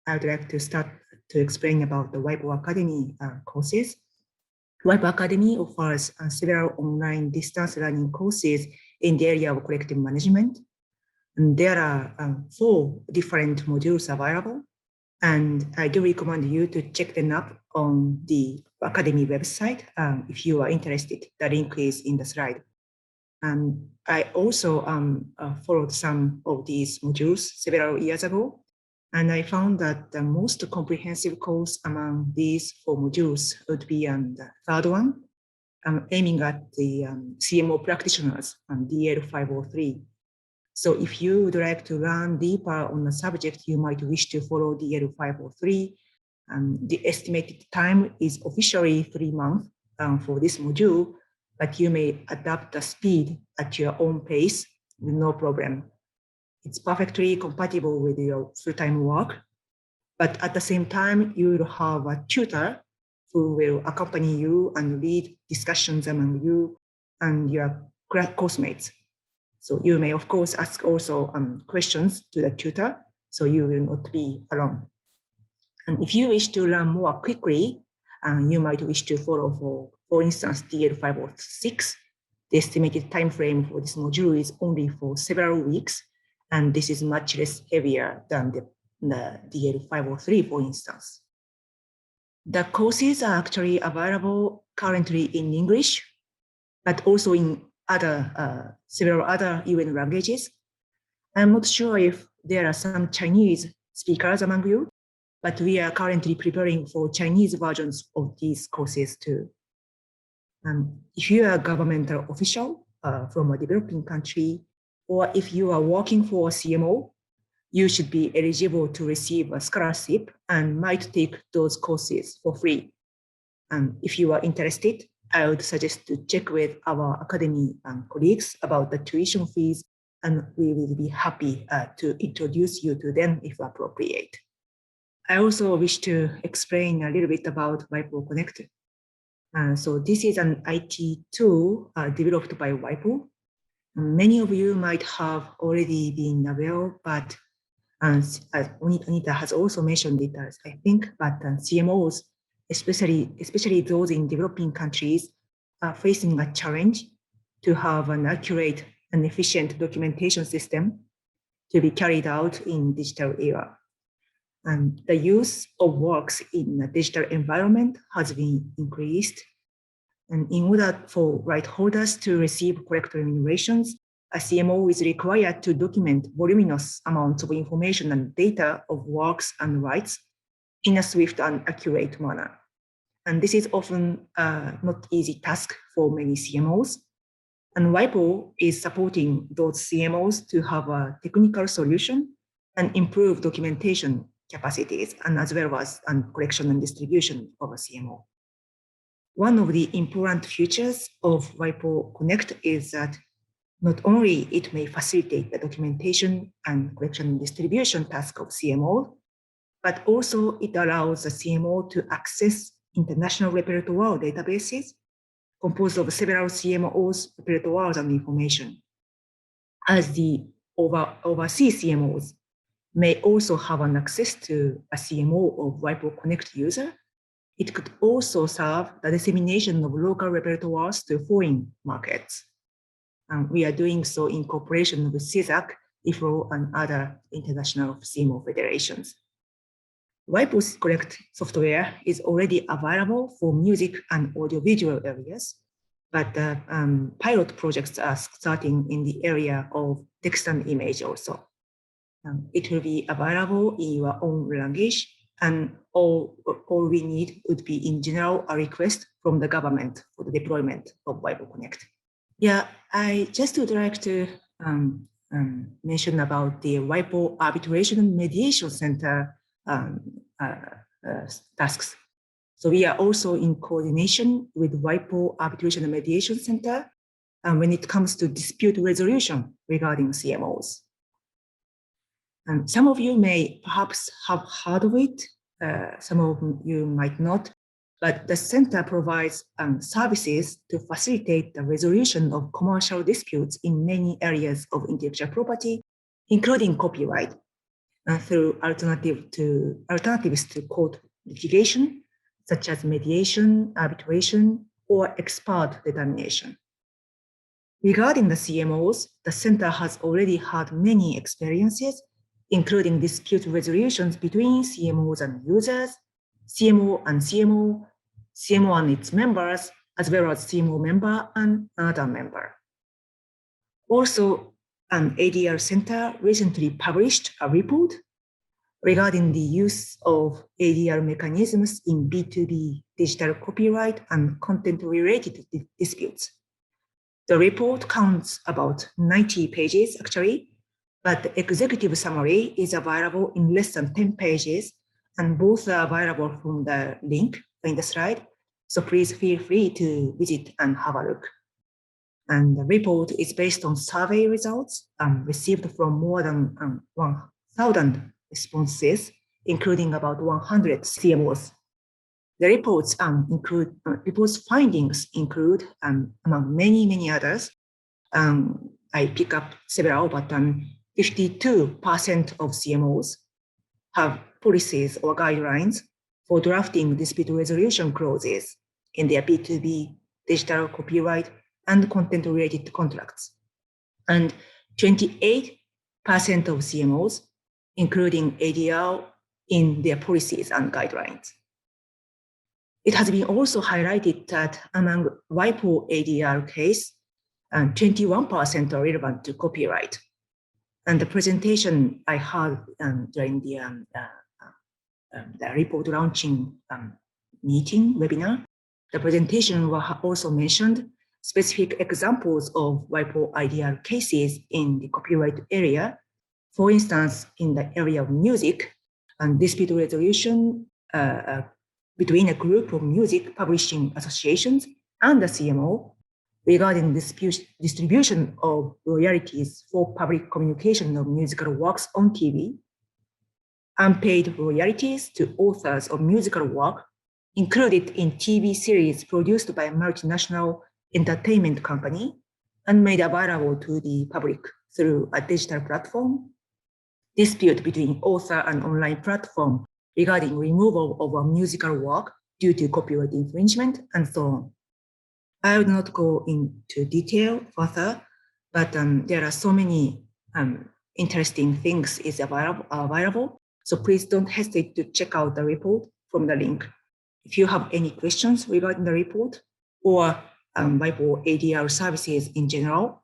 I would like to start to explain about the WIPO Academy courses. WIPO Academy offers several online distance learning courses in the area of collective management. And there are 4 different modules available, and I do recommend you to check them up on the Academy website if you are interested. The link is in the slide. I also followed some of these modules several years ago, and I found that the most comprehensive course among these 4 modules would be the third one, aiming at the CMO practitioners on DL503. So if you would like to learn deeper on the subject, you might wish to follow DL503. The estimated time is officially 3 months for this module, but you may adapt the speed at your own pace with no problem. It's perfectly compatible with your full-time work, but at the same time, you will have a tutor who will accompany you and lead discussions among you and your course mates. So you may, of course, ask also questions to the tutor, so you will not be alone. And if you wish to learn more quickly, you might wish to follow, for instance, DL506. The estimated time frame for this module is only for several weeks, and this is much less heavier than the DL503, for instance. The courses are actually available currently in English, but also in several other UN languages. I'm not sure if there are some Chinese speakers among you, but we are currently preparing for Chinese versions of these courses too. If you are a governmental official from a developing country, or if you are working for a CMO, you should be eligible to receive a scholarship and might take those courses for free. If you are interested, I would suggest to check with our academy colleagues about the tuition fees, and we will be happy to introduce you to them if appropriate. I also wish to explain a little bit about WIPO Connect. So this is an IT tool developed by WIPO. Many of you might have already been aware, but as Anita has also mentioned it, I think, but CMOs, especially those in developing countries, are facing a challenge to have an accurate and efficient documentation system to be carried out in digital era. And the use of works in a digital environment has been increased. And in order for right holders to receive correct remunerations, a CMO is required to document voluminous amounts of information and data of works and rights in a swift and accurate manner. And this is often not easy task for many CMOs. And WIPO is supporting those CMOs to have a technical solution and improve documentation capacities, and as well as collection and distribution of a CMO. One of the important features of WIPO Connect is that not only it may facilitate the documentation and collection and distribution task of CMO, but also it allows the CMO to access international repertoire databases composed of several CMOs, repertoires, and information. As the overseas CMOs may also have an access to a CMO of WIPO Connect user, it could also serve the dissemination of local repertoires to foreign markets. And we are doing so in cooperation with CISAC, IFRO, and other international CMO federations. WIPO Connect software is already available for music and audiovisual areas, but pilot projects are starting in the area of text and image also. It will be available in your own language, and all we need would be, in general, a request from the government for the deployment of WIPO Connect. Yeah, I just would like to mention about the WIPO Arbitration and Mediation Center tasks. So we are also in coordination with WIPO Arbitration and Mediation Center when it comes to dispute resolution regarding CMOs. And some of you may perhaps have heard of it, some of you might not, but the center provides services to facilitate the resolution of commercial disputes in many areas of intellectual property, including copyright. through alternatives to court litigation, such as mediation, arbitration, or expert determination. Regarding the CMOs, the center has already had many experiences, including dispute resolutions between CMOs and users, CMO and CMO, CMO and its members, as well as CMO member and another member. Also, an ADR Center recently published a report regarding the use of ADR mechanisms in B2B digital copyright and content-related disputes. The report counts about 90 pages, actually, but the executive summary is available in less than 10 pages, and both are available from the link in the slide. So please feel free to visit and have a look. And the report is based on survey results received from more than 1,000 responses, including about 100 CMOs. The report's findings include, among many others, I pick up several, but 52% of CMOs have policies or guidelines for drafting dispute resolution clauses in their B2B digital copyright and content-related contracts. And 28% of CMOs, including ADR in their policies and guidelines. It has been also highlighted that among WIPO ADR case, 21% are relevant to copyright. And the presentation I had during the report launching meeting webinar, the presentation also mentioned specific examples of WIPO ADR cases in the copyright area. For instance, in the area of music and dispute resolution between a group of music publishing associations and the CMO regarding distribution of royalties for public communication of musical works on TV, unpaid royalties to authors of musical work included in TV series produced by a multinational entertainment company and made available to the public through a digital platform, dispute between author and online platform regarding removal of a musical work due to copyright infringement, and so on. I will not go into detail further, but there are so many interesting things is available. So please don't hesitate to check out the report from the link. If you have any questions regarding the report or WIPO ADR services in general,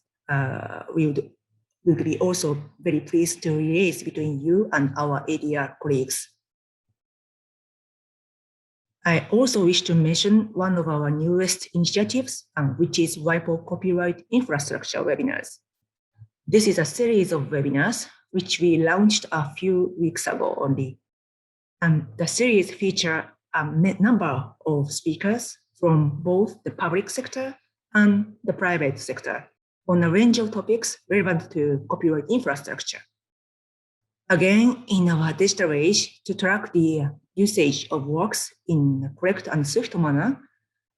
we would be also very pleased to liaise between you and our ADR colleagues. I also wish to mention one of our newest initiatives, which is WIPO Copyright Infrastructure webinars. This is a series of webinars which we launched a few weeks ago only. The series feature a number of speakers from both the public sector and the private sector on a range of topics relevant to copyright infrastructure. Again, in our digital age, to track the usage of works in a correct and swift manner,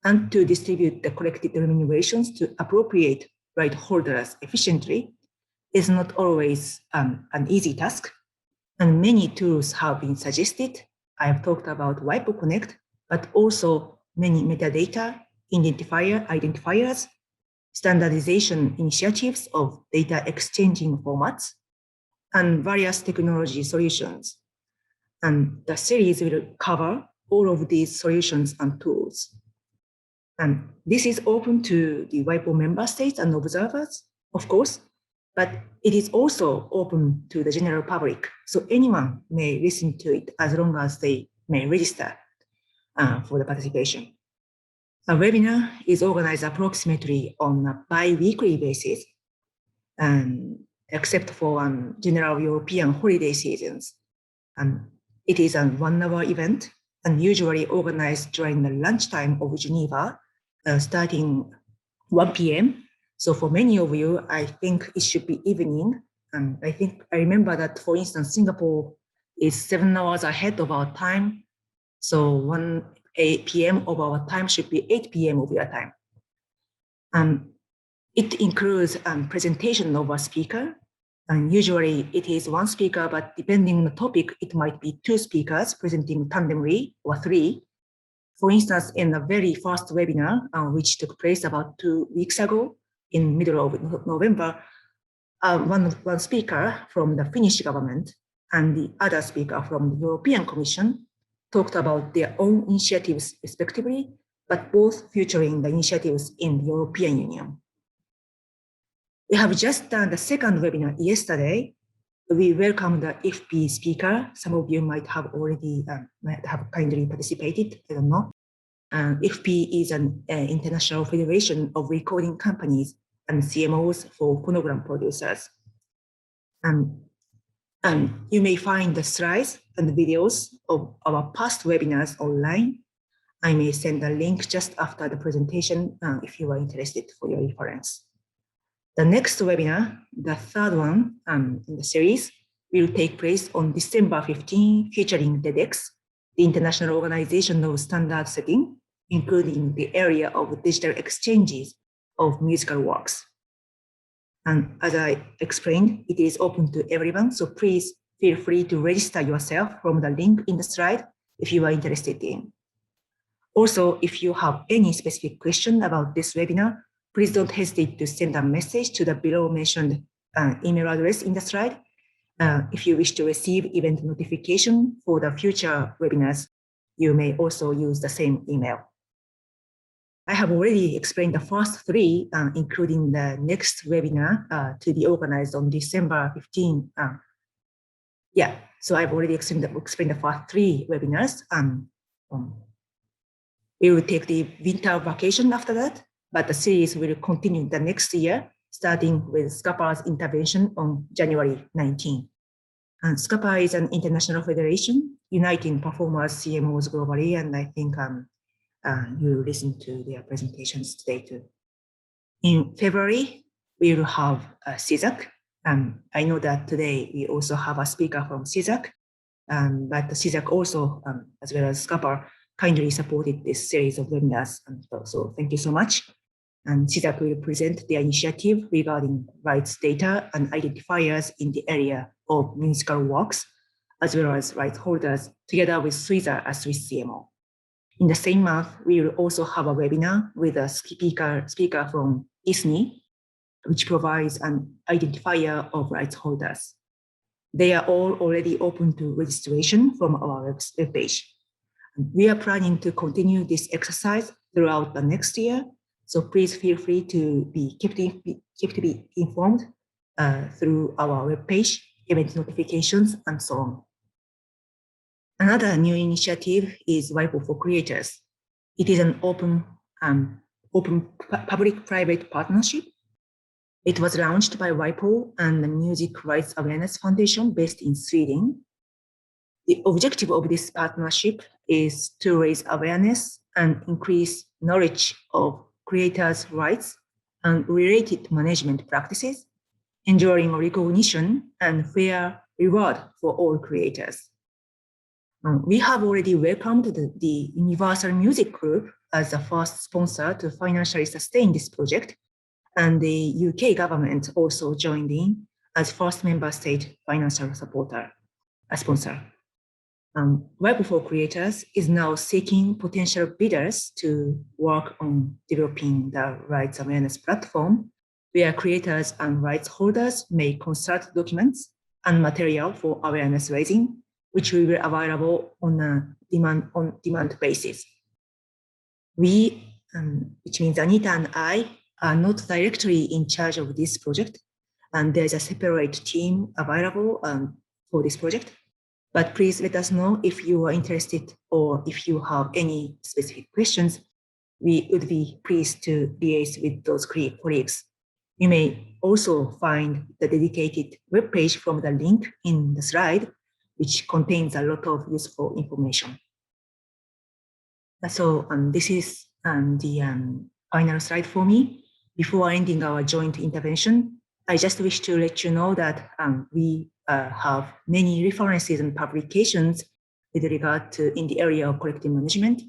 and to distribute the collected remunerations to appropriate right holders efficiently is not always an easy task. And many tools have been suggested. I have talked about WIPO Connect, but also many metadata identifiers, standardization initiatives of data exchanging formats, and various technology solutions. And the series will cover all of these solutions and tools. And this is open to the WIPO member states and observers, of course, but it is also open to the general public. So anyone may listen to it as long as they may register for the participation. A webinar is organized approximately on a bi-weekly basis, except for general European holiday seasons. It is a 1-hour event and usually organized during the lunchtime of Geneva, starting 1 p.m. So for many of you, I think it should be evening. And I remember that, for instance, Singapore is 7 hours ahead of our time. So 1 p.m. of our time should be 8 p.m. of your time. It includes a presentation of a speaker And usually it is one speaker, but depending on the topic, it might be two speakers presenting tandemly or three. For instance, in the very first webinar, which took place about 2 weeks ago in middle of November, one speaker from the Finnish government and the other speaker from the European Commission talked about their own initiatives respectively, but both featuring the initiatives in the European Union. We have just done the second webinar yesterday. We welcome the IFP speaker. Some of you might have already kindly participated, I don't know. IFP is an international federation of recording companies and CMOs for phonogram producers. You may find the slides and the videos of our past webinars online. I may send a link just after the presentation if you are interested for your reference. The next webinar, the third one in the series, will take place on December 15, featuring DEDEX, the International Organization of Standard Setting, including the area of digital exchanges of musical works. And as I explained, it is open to everyone, so please feel free to register yourself from the link in the slide if you are interested in. Also, if you have any specific question about this webinar, please don't hesitate to send a message to the below mentioned email address in the slide. If you wish to receive event notification for the future webinars, you may also use the same email. I have already explained the first three, including the next webinar to be organized on December 15. So I've already explained the first three webinars. We will take the winter vacation after that, but the series will continue the next year, starting with SCAPA's intervention on January 19. And SCAPA is an international federation uniting performers, CMOs globally, and I think you listen to their presentations today too. In February, we will have CISAC. I know that today we also have a speaker from CISAC, but the CISAC also, as well as SCAPA, kindly supported this series of webinars. And so thank you so much. And CISAC will present their initiative regarding rights data and identifiers in the area of musical works, as well as rights holders, together with Suiza as Swiss CMO. In the same month, we will also have a webinar with a speaker from ISNI, which provides an identifier of rights holders. They are all already open to registration from our webpage. We are planning to continue this exercise throughout the next year, so please feel free to be kept to be informed through our webpage, event notifications, and so on. Another new initiative is WIPO for Creators. It is an open public-private partnership. It was launched by WIPO and the Music Rights Awareness Foundation based in Sweden. The objective of this partnership is to raise awareness and increase knowledge of creators' rights and related management practices, ensuring recognition and fair reward for all creators. We have already welcomed the Universal Music Group as the first sponsor to financially sustain this project, and the UK government also joined in as first member state financial sponsor. WIPO for Creators is now seeking potential bidders to work on developing the rights awareness platform, where creators and rights holders may consult documents and material for awareness raising, which will be available on a demand basis. We, which means Anita and I, are not directly in charge of this project, and there's a separate team available for this project. But please let us know if you are interested or if you have any specific questions. We would be pleased to liaise with those colleagues. You may also find the dedicated webpage from the link in the slide, which contains a lot of useful information. So this is the final slide for me. Before ending our joint intervention, I just wish to let you know that we have many references and publications with regard to in the area of collective management.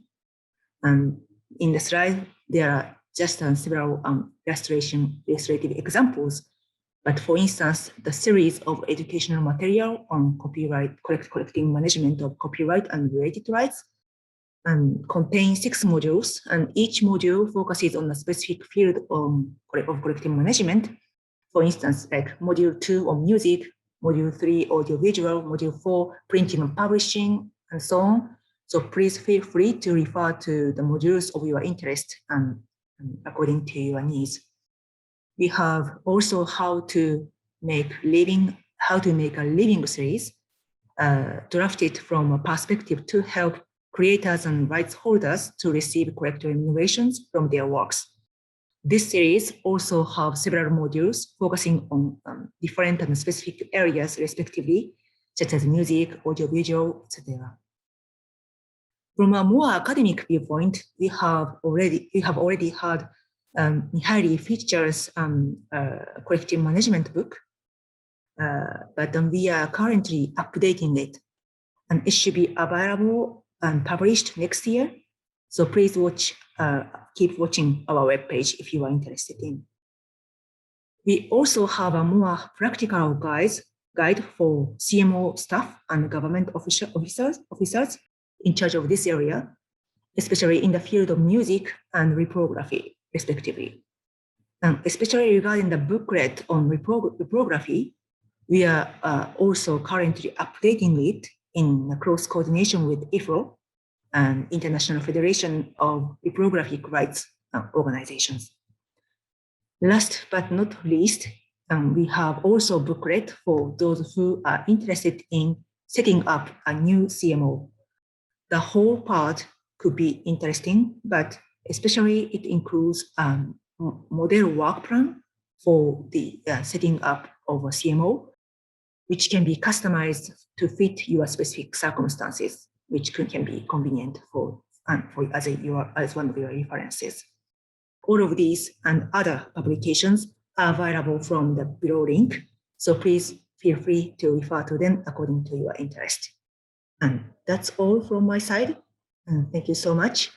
And in the slide, there are just several illustrative examples, But for instance, the series of educational material on copyright, collecting management of copyright and related rights contains 6 modules, and each module focuses on a specific field of collecting management. For instance, like module 2 on music, module 3 audiovisual, module 4 printing and publishing, and so on. So please feel free to refer to the modules of your interest and according to your needs. We have also how to make a living series drafted from a perspective to help creators and rights holders to receive correct remunerations from their works. This series also has several modules focusing on different and specific areas respectively, such as music, audiovisual, etc. From a more academic viewpoint, we have already had Mihaly Fischer's collective management book, but we are currently updating it, and it should be available and published next year. So please keep watching our webpage if you are interested in. We also have a more practical guide for CMO staff and government officers in charge of this area, especially in the field of music and reprography, respectively. And especially regarding the booklet on reprography, we are also currently updating it in close coordination with IFRO and International Federation of Reprographic Rights organizations. Last but not least, we have also a booklet for those who are interested in setting up a new CMO. The whole part could be interesting, but especially it includes model work plan for the setting up of a CMO, which can be customized to fit your specific circumstances, which can be convenient as one of your references. All of these and other publications are available from the below link, so please feel free to refer to them according to your interest. And that's all from my side. Thank you so much.